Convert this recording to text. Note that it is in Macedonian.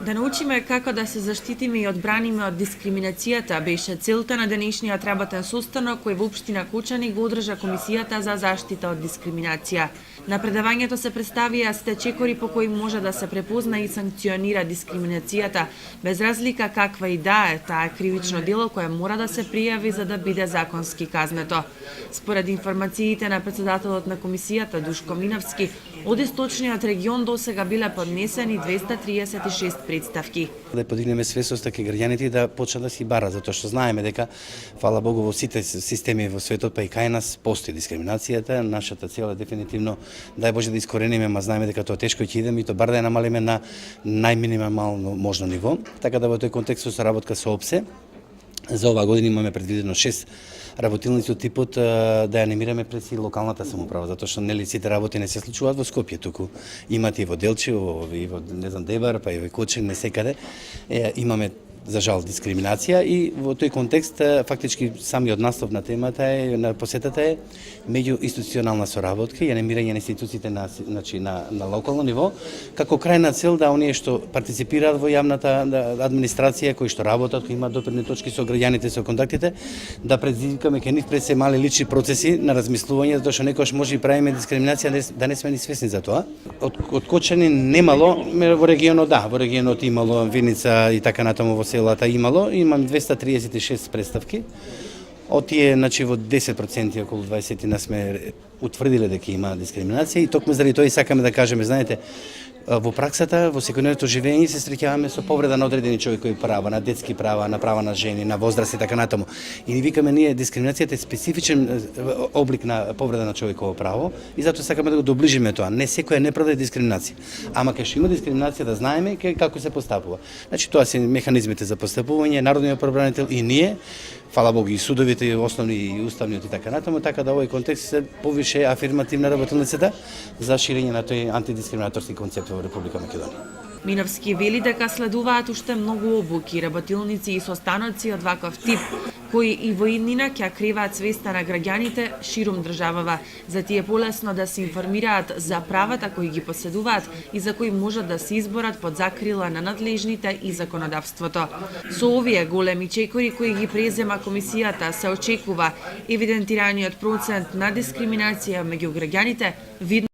Да научиме како да се заштитиме и одбраниме од дискриминацијата беше целта на денешниот работен состанок кој во општина Кочани го одржа Комисијата за заштита од дискриминација. На предавањето се представија стечекори по кои може да се препозна и санкционира дискриминацијата, без разлика каква и да е таа кривично дело кое мора да се пријави за да биде законски казнето. Според информациите на председателот на Комисијата Душко Миновски, од источниот регион досега биле поднесени 236 представки. Да подигнеме свесоста кај граѓаните да почнат да си бара, затоа што знаеме дека, фала Богу, во сите системи во светот, па и кај нас, постои дискриминацијата. Нашата цел е дефинитивно, дај Боже да искорениме, ма знаеме дека тоа тешко ќе идеме и тоа бар да ја намалиме на најминимално можно ниво. Така да во тој контекст со работка со ОПСЕ, за оваа година имаме предвидено 6 работилници од типот да ја анимираме пред и локалната самоуправа, затоа што нели сите работи не се случуваат во Скопје, туку имате и во Делчево, и во не знам Девар, па и во Кочани, не секаде. Имаме за жал дискриминација и во тој контекст фактички самиот наслов на темата е на посетата е меѓуинституционална соработка и анимирање на институциите на локално ниво како крајна цел да оние што партиципираат во јавната администрација, кои што работат, кои имаат допирни точки со граѓаните, со контактите, да предизвикаме кај нив пред се мали лични процеси на размислување, затоа што некогаш може и правиме дискриминација да не сме ни свесни за тоа. Од Кочани немало, во регионот да, во регионот имало Виница и така натаму во селата имало, имам 236 представки. Од тие, значи, во 10%, околу 20 нас сме утврдиле дека има дискриминација и токму заради тоа и сакаме да кажеме, знаете, во праксата, во секојдневното живење се среќаваме со повреда на одредени човекови права, на детски права, на права на жени, на возраст и така натаму. И ни викаме ние дискриминацијата е специфичен облик на повреда на човеково право и затоа сакаме да го доближиме тоа. Не секоја неправда е дискриминација. Ама кај што има дискриминација да знаеме како се постапува. Значи тоа се механизмите за постапување, народниот правобранител и ние, фала Богу и судовите, и основни и уставниот и така натаму, така да овој контекст се повише афирмативна работилницата за ширење на тој антидискриминаторски концепт во Република Македонија. Миновски вели дека следуваат уште многу обуки, работилници и состаноци од ваков тип, кои и во иднина ќе криваат свеста на граѓаните ширум државава, за тие полесно да се информираат за правата кои ги поседуваат и за кои можат да се изборат под закрила на надлежните и законодавството. Со овие големи чекори кои ги презема Комисијата се очекува евидентираниот процент на дискриминација меѓу граѓаните видно